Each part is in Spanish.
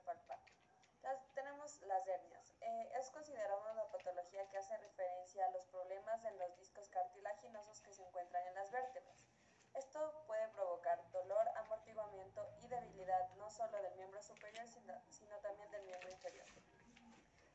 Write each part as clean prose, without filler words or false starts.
palpar. Tenemos las hernias. Es considerada una patología que hace referencia a los problemas en los discos cartilaginosos que se encuentran en las vértebras. Esto puede provocar dolor, amortiguamiento y debilidad no solo del miembro superior, sino también del miembro inferior.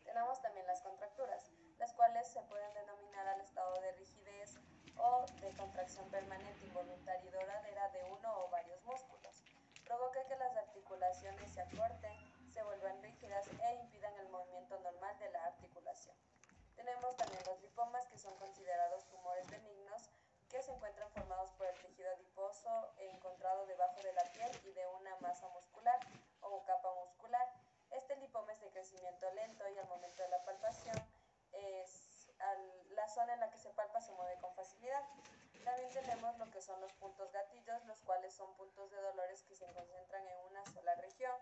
Tenemos también las contracturas, las cuales se pueden denominar al estado de rigidez o de contracción permanente, involuntaria y duradera de uno o varios músculos. Provoca que las articulaciones se acorten, se vuelvan rígidas e impidan el movimiento normal de la articulación. Tenemos también los lipomas, que son considerados tumores benignos que se encuentran formados por el tejido adiposo encontrado debajo de la piel y de una masa muscular o capa muscular. Este lipoma es de crecimiento lento y al momento de la palpación la zona en la que se palpa se mueve con facilidad. También tenemos lo que son los puntos gatillos, los cuales son puntos de dolores que se concentran en una sola región.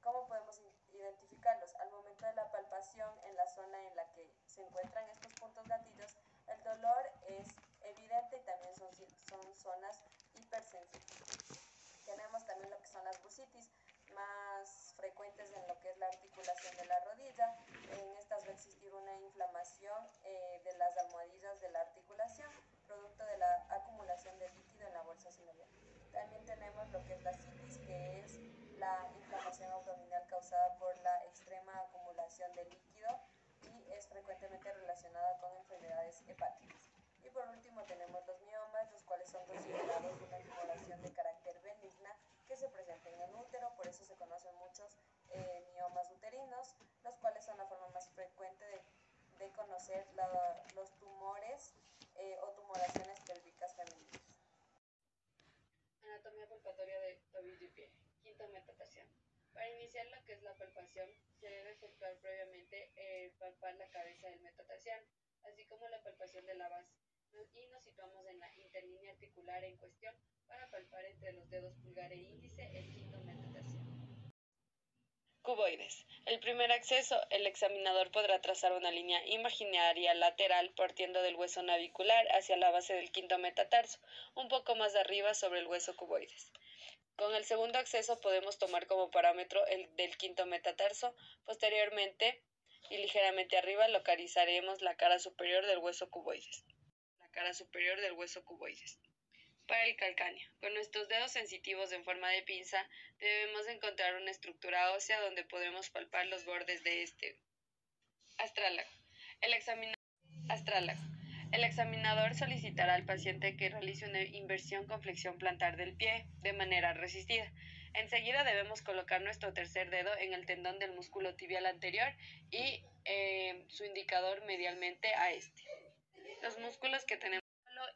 ¿Cómo podemos identificarlos? Al momento de la palpación, en la zona en la que se encuentran estos puntos gatillos, el dolor es evidente y también son zonas hipersensibles. Tenemos también lo que son las bursitis, más frecuentes en lo que es la articulación de la rodilla. En estas va a existir una inflamación de las almohadillas de la articulación, producto de la acumulación de líquido en la bolsa sinovial. También tenemos lo que es la citis, que es la inflamación abdominal causada por la extrema acumulación de líquido y es frecuentemente relacionada con enfermedades hepáticas. Y por último tenemos los miomas, los cuales son considerados una tumoración de carácter benigna que se presenta en el útero, por eso se conocen muchos miomas uterinos, los cuales son la forma más frecuente de conocer los tumores o tumoraciones pélvicas femeninas. Anatomía palpatoria de tobillo y pie. Quinta metatación. Para iniciar lo que es la palpación, se debe efectuar previamente palpar la cabeza del metatarsiano, así como la palpación de la base, y nos situamos en la interlínea articular en cuestión para palpar entre los dedos pulgar e índice el quinto metatarsiano. Cuboides. El primer acceso, el examinador podrá trazar una línea imaginaria lateral partiendo del hueso navicular hacia la base del quinto metatarso, un poco más arriba sobre el hueso cuboides. Con el segundo acceso podemos tomar como parámetro el del quinto metatarso. Posteriormente y ligeramente arriba localizaremos la cara superior del hueso cuboides. Para el calcáneo, con nuestros dedos sensitivos en forma de pinza, debemos encontrar una estructura ósea donde podremos palpar los bordes de este. Astrálago. El examinador solicitará al paciente que realice una inversión con flexión plantar del pie de manera resistida. Enseguida debemos colocar nuestro tercer dedo en el tendón del músculo tibial anterior y su indicador medialmente a este. Los músculos que tenemos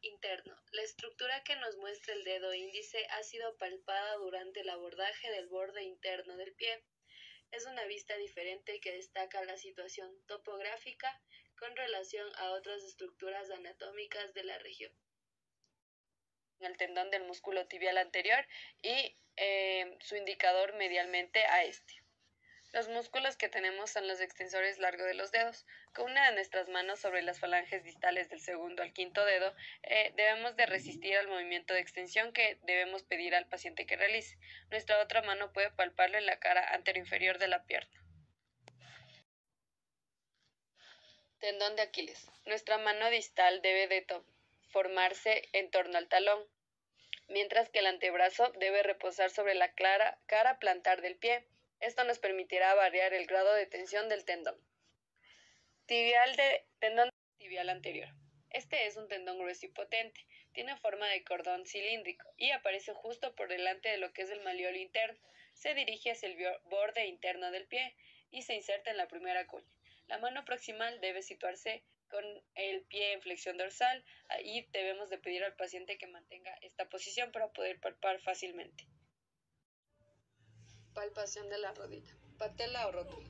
interno. La estructura que nos muestra el dedo índice ha sido palpada durante el abordaje del borde interno del pie. Es una vista diferente que destaca la situación topográfica con relación a otras estructuras anatómicas de la región. El tendón del músculo tibial anterior y su indicador medialmente a este. Los músculos que tenemos son los extensores largos de los dedos. Con una de nuestras manos sobre las falanges distales del segundo al quinto dedo, debemos de resistir al movimiento de extensión que debemos pedir al paciente que realice. Nuestra otra mano puede palparlo en la cara anteroinferior de la pierna. Tendón de Aquiles. Nuestra mano distal debe de formarse en torno al talón, mientras que el antebrazo debe reposar sobre la cara plantar del pie. Esto nos permitirá variar el grado de tensión del tendón. Tendón tibial anterior. Este es un tendón grueso y potente. Tiene forma de cordón cilíndrico y aparece justo por delante de lo que es el malleolo interno. Se dirige hacia el borde interno del pie y se inserta en la primera cuña. La mano proximal debe situarse con el pie en flexión dorsal y debemos de pedir al paciente que mantenga esta posición para poder palpar fácilmente. Palpación de la rodilla. Patela o rótula.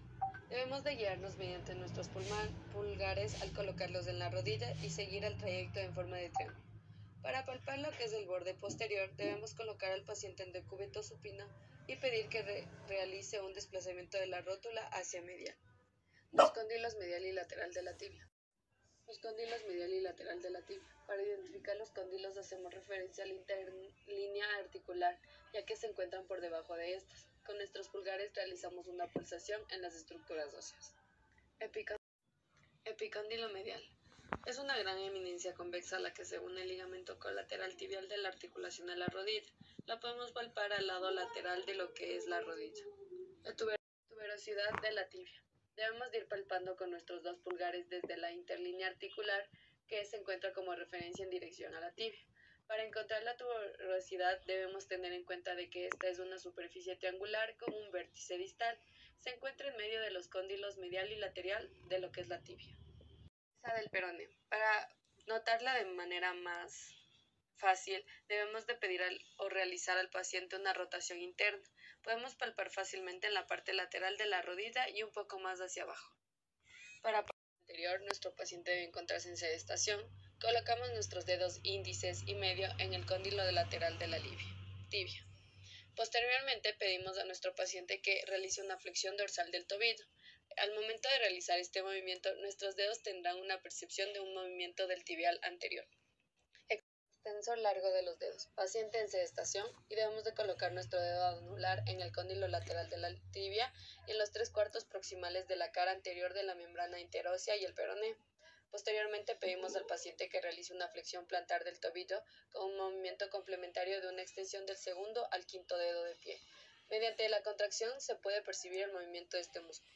Debemos de guiarnos mediante nuestros pulgares al colocarlos en la rodilla y seguir el trayecto en forma de triángulo. Para palpar lo que es el borde posterior, debemos colocar al paciente en decúbito supino y pedir que realice un desplazamiento de la rótula hacia medial. Los cóndilos medial y lateral de la tibia. Para identificar los cóndilos hacemos referencia a la interlínea articular, ya que se encuentran por debajo de estas. Con nuestros pulgares realizamos una pulsación en las estructuras óseas. Epicóndilo medial. Es una gran eminencia convexa a la que se une el ligamento colateral tibial de la articulación de la rodilla. La podemos palpar al lado lateral de lo que es la rodilla. La tuberosidad de la tibia. Debemos de ir palpando con nuestros dos pulgares desde la interlínea articular que se encuentra como referencia en dirección a la tibia. Para encontrar la tuberosidad debemos tener en cuenta de que esta es una superficie triangular con un vértice distal. Se encuentra en medio de los cóndilos medial y lateral de lo que es la tibia. Del peroneo. Para notarla de manera más fácil, debemos de pedir o realizar al paciente una rotación interna. Podemos palpar fácilmente en la parte lateral de la rodilla y un poco más hacia abajo. Para la parte anterior, nuestro paciente debe encontrarse en sedestación. Colocamos nuestros dedos índices y medio en el cóndilo lateral de la tibia. Posteriormente, pedimos a nuestro paciente que realice una flexión dorsal del tobillo. Al momento de realizar este movimiento, nuestros dedos tendrán una percepción de un movimiento del tibial anterior. Extensor largo de los dedos. Paciente en sedestación y debemos de colocar nuestro dedo anular en el cóndilo lateral de la tibia y en los 3/4 proximales de la cara anterior de la membrana interósea y el peroneo. Posteriormente pedimos al paciente que realice una flexión plantar del tobillo con un movimiento complementario de una extensión del segundo al quinto dedo de pie. Mediante la contracción se puede percibir el movimiento de este músculo.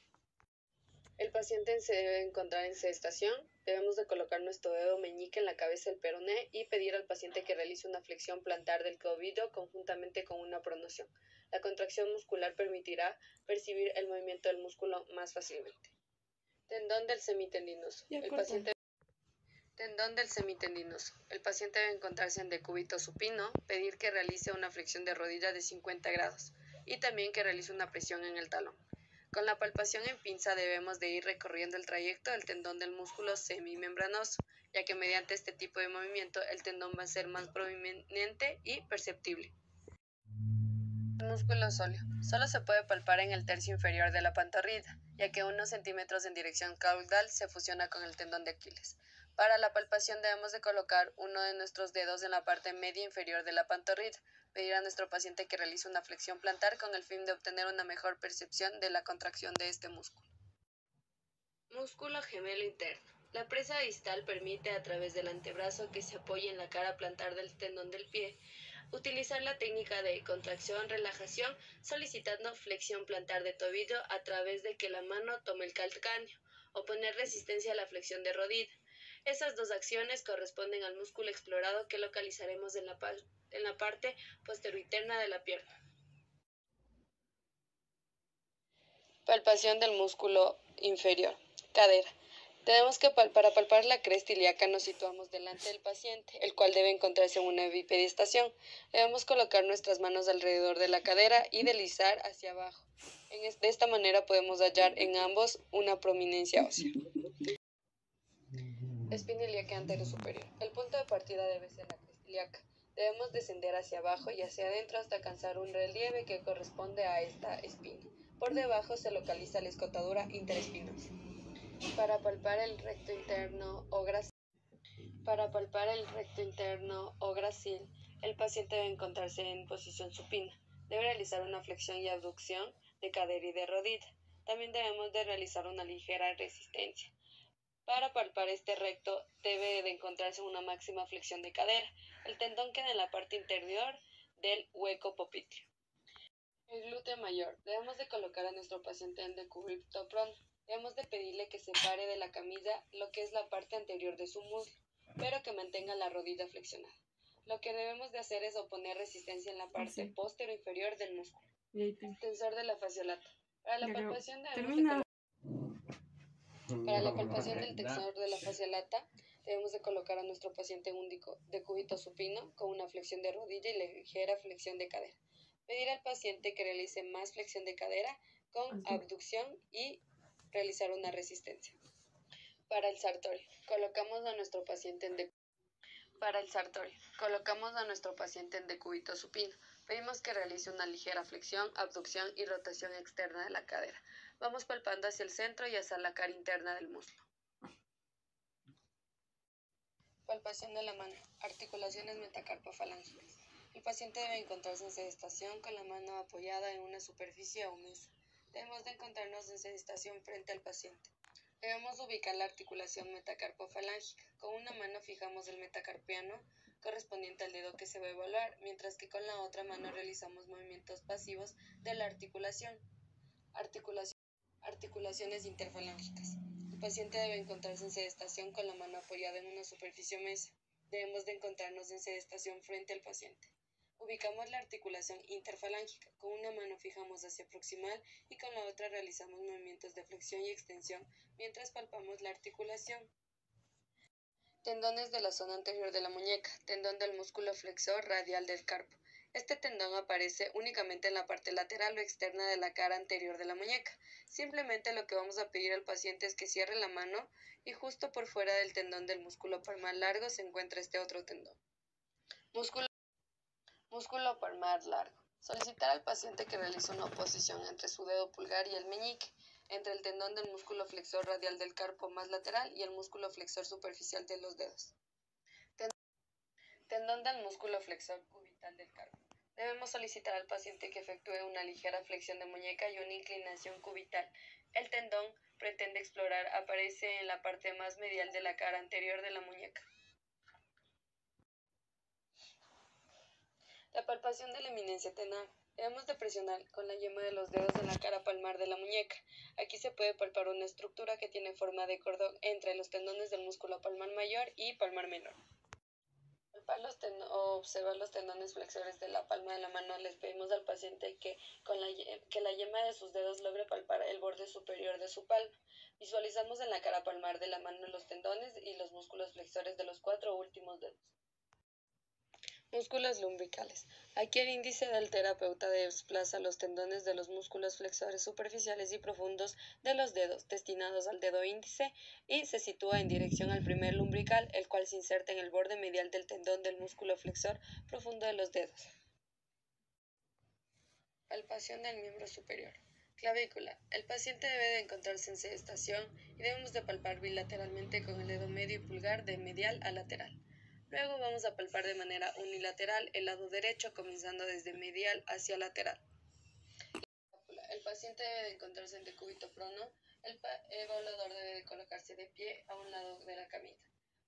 El paciente se debe encontrar en sedestación. Debemos de colocar nuestro dedo meñique en la cabeza del peroné y pedir al paciente que realice una flexión plantar del tobillo conjuntamente con una pronación. La contracción muscular permitirá percibir el movimiento del músculo más fácilmente. Tendón del semitendinoso. Tendón del semitendinoso. El paciente debe encontrarse en decúbito supino, pedir que realice una flexión de rodilla de 50 grados y también que realice una presión en el talón. Con la palpación en pinza debemos de ir recorriendo el trayecto del tendón del músculo semimembranoso, ya que mediante este tipo de movimiento el tendón va a ser más prominente y perceptible. Músculo sóleo. Solo se puede palpar en el tercio inferior de la pantorrilla, ya que unos centímetros en dirección caudal se fusiona con el tendón de Aquiles. Para la palpación debemos de colocar uno de nuestros dedos en la parte media inferior de la pantorrilla. Pedir a nuestro paciente que realice una flexión plantar con el fin de obtener una mejor percepción de la contracción de este músculo. Músculo gemelo interno. La presa distal permite a través del antebrazo que se apoye en la cara plantar del tendón del pie utilizar la técnica de contracción-relajación solicitando flexión plantar de tobillo a través de que la mano tome el calcáneo o poner resistencia a la flexión de rodilla. Esas dos acciones corresponden al músculo explorado que localizaremos en la parte posterointerna de la pierna. Palpación del músculo inferior. Cadera. Tenemos que para palpar la cresta ilíaca nos situamos delante del paciente, el cual debe encontrarse en una bipedestación. Debemos colocar nuestras manos alrededor de la cadera y deslizar hacia abajo. De esta manera podemos hallar en ambos una prominencia ósea. Espina ilíaca anterior superior. El punto de partida debe ser la cresta ilíaca. Debemos descender hacia abajo y hacia adentro hasta alcanzar un relieve que corresponde a esta espina. Por debajo se localiza la escotadura interespinosa. Para palpar el recto interno o gracil, el paciente debe encontrarse en posición supina. Debe realizar una flexión y abducción de cadera y de rodilla. También debemos de realizar una ligera resistencia. Para palpar este recto debe de encontrarse una máxima flexión de cadera. El tendón queda en la parte interior del hueco popliteo. El glúteo mayor. Debemos de colocar a nuestro paciente en decúbito prono. Debemos de pedirle que separe de la camilla lo que es la parte anterior de su muslo, pero que mantenga la rodilla flexionada. Lo que debemos de hacer es oponer resistencia en la parte postero inferior del músculo. Tensor de la fascia lata. Para la palpación del tensor de la fascia lata, debemos de colocar a nuestro paciente en un decúbito supino con una flexión de rodilla y ligera flexión de cadera. Pedir al paciente que realice más flexión de cadera con abducción y realizar una resistencia. Para el sartorio, colocamos a nuestro paciente en decúbito supino. Pedimos que realice una ligera flexión, abducción y rotación externa de la cadera. Vamos palpando hacia el centro y hacia la cara interna del muslo. Palpación de la mano. Articulaciones metacarpofalángeas. El paciente debe encontrarse en sedestación con la mano apoyada en una superficie o mesa. Debemos de encontrarnos en sedestación frente al paciente. Debemos ubicar la articulación metacarpofalángica. Con una mano fijamos el metacarpiano correspondiente al dedo que se va a evaluar, mientras que con la otra mano realizamos movimientos pasivos de la articulación. Articulaciones interfalángicas. El paciente debe encontrarse en sedestación con la mano apoyada en una superficie o mesa. Debemos de encontrarnos en sedestación frente al paciente. Ubicamos la articulación interfalángica. Con una mano fijamos hacia proximal y con la otra realizamos movimientos de flexión y extensión mientras palpamos la articulación. Tendones de la zona anterior de la muñeca. Tendón del músculo flexor radial del carpo. Este tendón aparece únicamente en la parte lateral o externa de la cara anterior de la muñeca. Simplemente lo que vamos a pedir al paciente es que cierre la mano y justo por fuera del tendón del músculo palmar largo se encuentra este otro tendón. Músculo palmar largo. Solicitar al paciente que realice una oposición entre su dedo pulgar y el meñique, entre el tendón del músculo flexor radial del carpo más lateral y el músculo flexor superficial de los dedos. Tendón del músculo flexor cubital del carpo. Debemos solicitar al paciente que efectúe una ligera flexión de muñeca y una inclinación cubital. El tendón pretende explorar aparece en la parte más medial de la cara anterior de la muñeca. La palpación de la eminencia tenar. Debemos de presionar con la yema de los dedos en la cara palmar de la muñeca. Aquí se puede palpar una estructura que tiene forma de cordón entre los tendones del músculo palmar mayor y palmar menor. Palpar o observar los tendones flexores de la palma de la mano. Les pedimos al paciente que la yema de sus dedos logre palpar el borde superior de su palma. Visualizamos en la cara palmar de la mano los tendones y los músculos flexores de los 4 últimos dedos. Músculos lumbricales. Aquí el índice del terapeuta desplaza los tendones de los músculos flexores superficiales y profundos de los dedos, destinados al dedo índice, y se sitúa en dirección al primer lumbrical, el cual se inserta en el borde medial del tendón del músculo flexor profundo de los dedos. Palpación del miembro superior. Clavícula. El paciente debe de encontrarse en sedestación y debemos de palpar bilateralmente con el dedo medio y pulgar de medial a lateral. Luego vamos a palpar de manera unilateral el lado derecho, comenzando desde medial hacia lateral. El paciente debe de encontrarse en decúbito prono. El evaluador debe de colocarse de pie a un lado de la camita.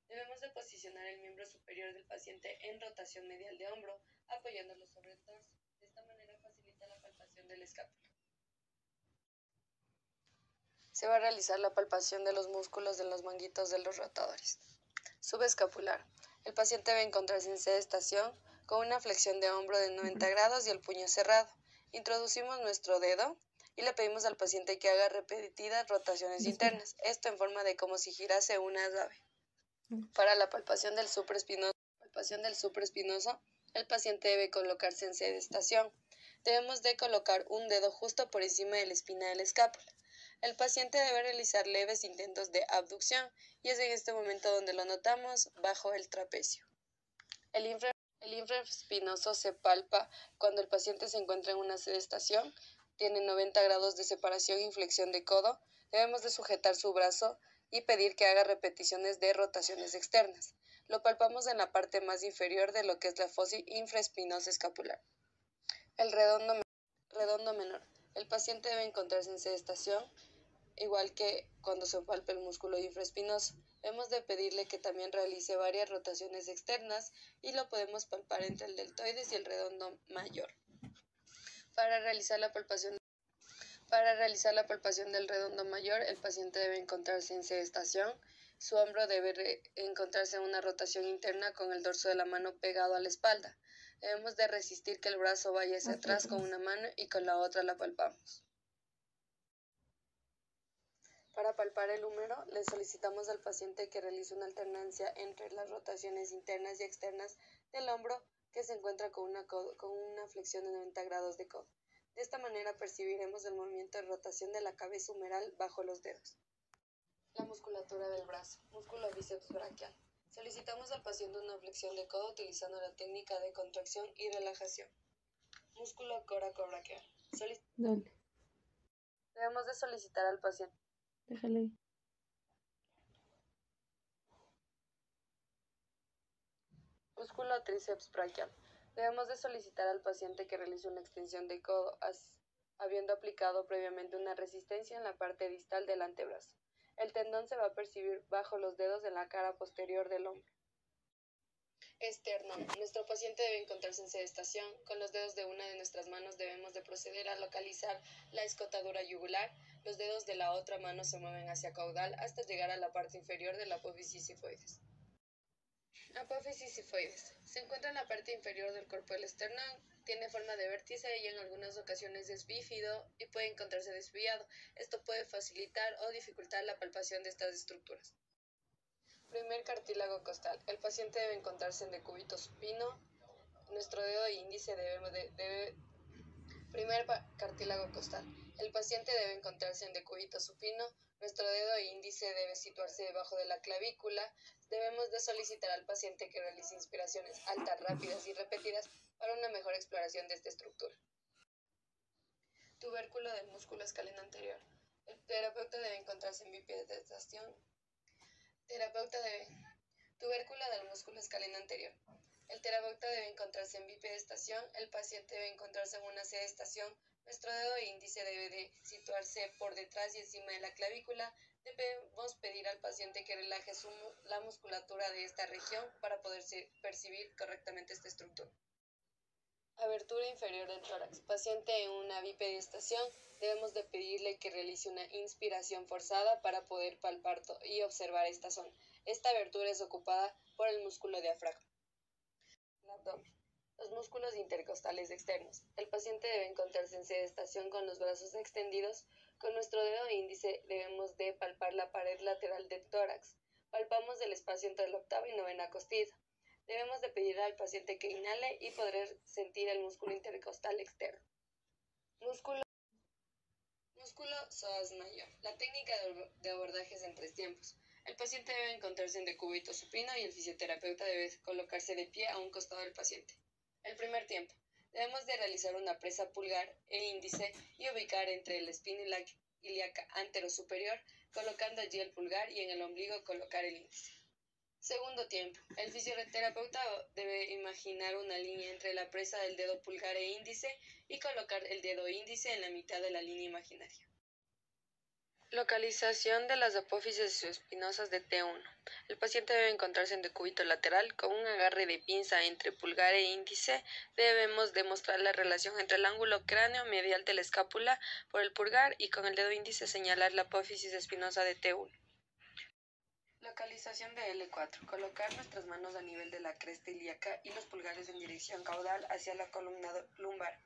Debemos de posicionar el miembro superior del paciente en rotación medial de hombro, apoyándolo sobre el torso. De esta manera facilita la palpación del escápulo. Se va a realizar la palpación de los músculos de los manguitos de los rotadores. Subescapular. El paciente debe encontrarse en sedestación con una flexión de hombro de 90 grados y el puño cerrado. Introducimos nuestro dedo y le pedimos al paciente que haga repetidas rotaciones internas, esto en forma de como si girase una llave. Para la palpación del supraespinoso, el paciente debe colocarse en sedestación. Debemos de colocar un dedo justo por encima de la espina de la escápula. El paciente debe realizar leves intentos de abducción y es en este momento donde lo notamos bajo el trapecio. El infraespinoso se palpa cuando el paciente se encuentra en una sedestación, tiene 90 grados de separación y flexión de codo. Debemos de sujetar su brazo y pedir que haga repeticiones de rotaciones externas. Lo palpamos en la parte más inferior de lo que es la fosa infraespinosa escapular. El redondo menor. El paciente debe encontrarse en sedestación, igual que cuando se palpa el músculo infraespinoso. Debemos de pedirle que también realice varias rotaciones externas y lo podemos palpar entre el deltoides y el redondo mayor. Para realizar la palpación del redondo mayor, el paciente debe encontrarse en sedestación. Su hombro debe encontrarse en una rotación interna con el dorso de la mano pegado a la espalda. Debemos de resistir que el brazo vaya hacia atrás con una mano y con la otra la palpamos. Para palpar el húmero, le solicitamos al paciente que realice una alternancia entre las rotaciones internas y externas del hombro que se encuentra con una flexión de 90 grados de codo. De esta manera percibiremos el movimiento de rotación de la cabeza humeral bajo los dedos. La musculatura del brazo, músculo bíceps braquial. Solicitamos al paciente una flexión de codo utilizando la técnica de contracción y relajación. Músculo coracobraquial. Dale, Debemos de solicitar al paciente. déjale ahí. Músculo tríceps braquial. Debemos de solicitar al paciente que realice una extensión de codo, habiendo aplicado previamente una resistencia en la parte distal del antebrazo. El tendón se va a percibir bajo los dedos en la cara posterior del hombro. Esternón. Nuestro paciente debe encontrarse en sedestación. Con los dedos de una de nuestras manos debemos de proceder a localizar la escotadura yugular. Los dedos de la otra mano se mueven hacia caudal hasta llegar a la parte inferior de la apófisis sifoides. Apófisis sifoides. Se encuentra en la parte inferior del cuerpo del esternón. Tiene forma de vértice y en algunas ocasiones es bífido y puede encontrarse desviado. Esto puede facilitar o dificultar la palpación de estas estructuras. Primer cartílago costal. El paciente debe encontrarse en decúbito supino. Nuestro dedo índice Primer cartílago costal. El paciente debe encontrarse en decúbito supino. Nuestro dedo índice debe situarse debajo de la clavícula. Debemos de solicitar al paciente que realice inspiraciones altas, rápidas y repetidas para una mejor exploración de esta estructura. Tubérculo del músculo escaleno anterior. El terapeuta debe encontrarse en bipedestación. Tubérculo del músculo escaleno anterior. El terapeuta debe encontrarse en bipedestación, el paciente debe encontrarse en una sedestación, nuestro dedo índice debe de situarse por detrás y encima de la clavícula. Debemos pedir al paciente que relaje la musculatura de esta región para poder percibir correctamente esta estructura. Abertura inferior del tórax. Paciente en una bipedestación, debemos de pedirle que realice una inspiración forzada para poder palpar y observar esta zona. Esta abertura es ocupada por el músculo diafragma. El abdomen. Los músculos intercostales externos. El paciente debe encontrarse en sedestación con los brazos extendidos. Con nuestro dedo índice debemos de palpar la pared lateral del tórax. Palpamos el espacio entre la octava y novena costilla. Debemos de pedir al paciente que inhale y poder sentir el músculo intercostal externo. Músculo psoas mayor. La técnica de abordaje es en 3 tiempos. El paciente debe encontrarse en decúbito supino y el fisioterapeuta debe colocarse de pie a un costado del paciente. El primer tiempo. Debemos de realizar una presa pulgar e índice y ubicar entre el espina ilíaca antero-superior, colocando allí el pulgar y en el ombligo colocar el índice. Segundo tiempo. El fisioterapeuta debe imaginar una línea entre la presa del dedo pulgar e índice y colocar el dedo índice en la mitad de la línea imaginaria. Localización de las apófisis espinosas de T1. El paciente debe encontrarse en decúbito lateral con un agarre de pinza entre pulgar e índice. Debemos demostrar la relación entre el ángulo cráneo medial de la escápula por el pulgar y con el dedo índice señalar la apófisis espinosa de T1. Localización de L4. Colocar nuestras manos a nivel de la cresta ilíaca y los pulgares en dirección caudal hacia la columna lumbar.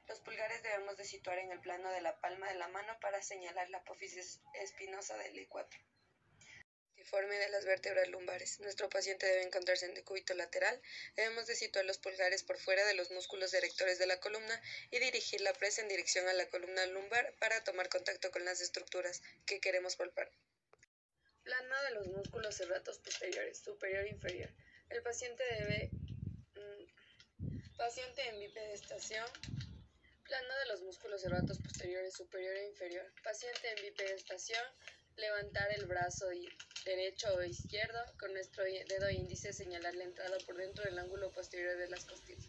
Los pulgares debemos de situar en el plano de la palma de la mano para señalar la apófisis espinosa del L4. Informe de las vértebras lumbares. Nuestro paciente debe encontrarse en decúbito lateral. Debemos de situar los pulgares por fuera de los músculos erectores de la columna y dirigir la presa en dirección a la columna lumbar para tomar contacto con las estructuras que queremos palpar. Plano de los músculos serratos posteriores, superior e inferior. El paciente paciente en bipedestación. Plano de los músculos serratos posteriores, superior e inferior. Paciente en bipedestación. Levantar el brazo derecho o izquierdo. Con nuestro dedo índice señalar la entrada por dentro del ángulo posterior de las costillas.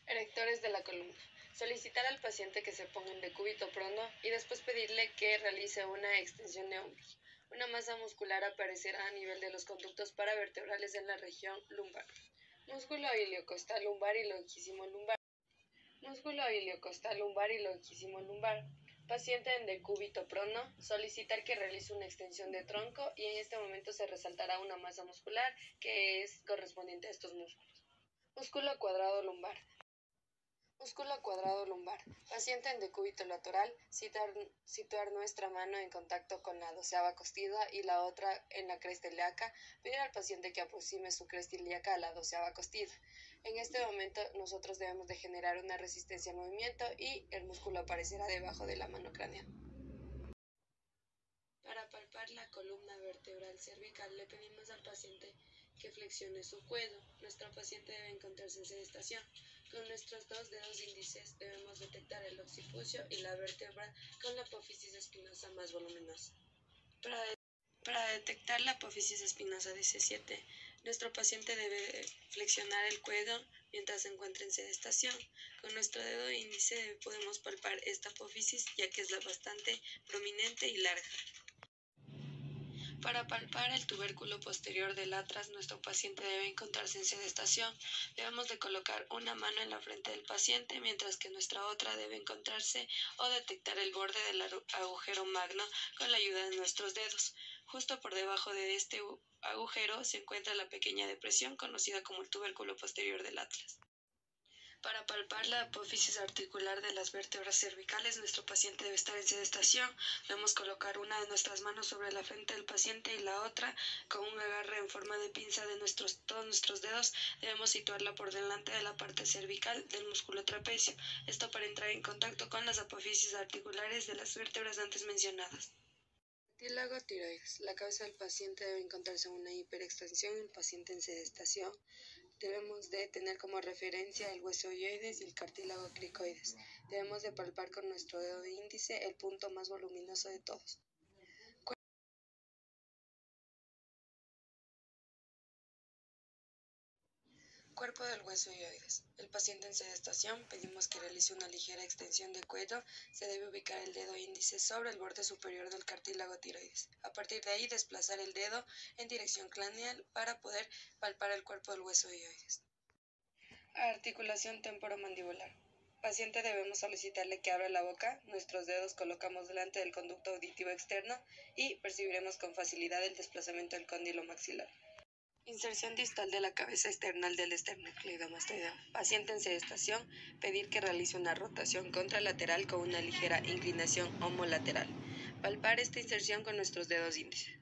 Erectores de la columna. Solicitar al paciente que se ponga en decúbito prono y después pedirle que realice una extensión de hombros. Una masa muscular aparecerá a nivel de los conductos paravertebrales en la región lumbar. Músculo iliocostal lumbar y longicisimo lumbar. Músculo iliocostal lumbar y longicisimo lumbar. Paciente en decúbito prono, solicitar que realice una extensión de tronco y en este momento se resaltará una masa muscular que es correspondiente a estos músculos. Músculo cuadrado lumbar. Músculo cuadrado lumbar. Paciente en decúbito lateral, situar nuestra mano en contacto con la 12ª costilla y la otra en la cresta ilíaca. Pedir al paciente que aproxime su cresta ilíaca a la 12ª costilla. En este momento nosotros debemos de generar una resistencia al movimiento y el músculo aparecerá debajo de la mano craneal. Para palpar la columna vertebral cervical le pedimos al paciente que flexione su cuello. Nuestro paciente debe encontrarse en sedestación. Con nuestros 2 dedos índices debemos detectar el occipucio y la vértebra con la apófisis espinosa más voluminosa. Para detectar la apófisis espinosa de C7 Nuestro paciente debe flexionar el cuello mientras se encuentra en sedestación. Con nuestro dedo índice podemos palpar esta apófisis, ya que es bastante prominente y larga. Para palpar el tubérculo posterior del atlas, nuestro paciente debe encontrarse en sedestación. Debemos de colocar una mano en la frente del paciente, mientras que nuestra otra debe encontrarse o detectar el borde del agujero magno con la ayuda de nuestros dedos. Justo por debajo de este agujero se encuentra la pequeña depresión conocida como el tubérculo posterior del atlas. Para palpar la apófisis articular de las vértebras cervicales, nuestro paciente debe estar en sedestación. Debemos colocar una de nuestras manos sobre la frente del paciente y la otra, con un agarre en forma de pinza de todos nuestros dedos, debemos situarla por delante de la parte cervical del músculo trapecio. Esto para entrar en contacto con las apófisis articulares de las vértebras antes mencionadas. Cartílago tiroides. La cabeza del paciente debe encontrarse en una hiperextensión. El paciente en sedestación. Debemos de tener como referencia el hueso hioides y el cartílago cricoides. Debemos de palpar con nuestro dedo índice el punto más voluminoso de todos. Cuerpo del hueso hioides. El paciente en sedestación pedimos que realice una ligera extensión de cuello. Se debe ubicar el dedo índice sobre el borde superior del cartílago tiroides. A partir de ahí desplazar el dedo en dirección craneal para poder palpar el cuerpo del hueso hioides. Articulación temporomandibular. Paciente debemos solicitarle que abra la boca, nuestros dedos colocamos delante del conducto auditivo externo y percibiremos con facilidad el desplazamiento del cóndilo maxilar. Inserción distal de la cabeza external del esternocleidomastoideo. Paciente en sedestación, pedir que realice una rotación contralateral con una ligera inclinación homolateral. Palpar esta inserción con nuestros dedos índice.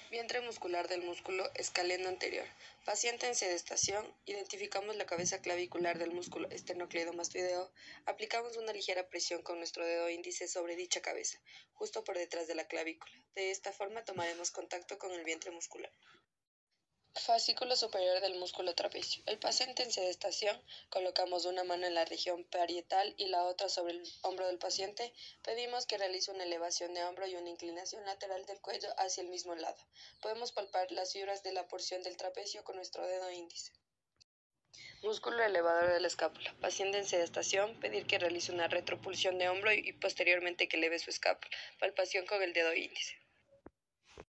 Vientre muscular del músculo escaleno anterior. Paciente en sedestación, identificamos la cabeza clavicular del músculo esternocleidomastoideo, aplicamos una ligera presión con nuestro dedo índice sobre dicha cabeza, justo por detrás de la clavícula. De esta forma tomaremos contacto con el vientre muscular. Fascículo superior del músculo trapecio. El paciente en sedestación, colocamos una mano en la región parietal y la otra sobre el hombro del paciente. Pedimos que realice una elevación de hombro y una inclinación lateral del cuello hacia el mismo lado. Podemos palpar las fibras de la porción del trapecio con nuestro dedo índice. Músculo elevador de la escápula. Paciente en sedestación, pedir que realice una retropulsión de hombro y posteriormente que eleve su escápula. Palpación con el dedo índice.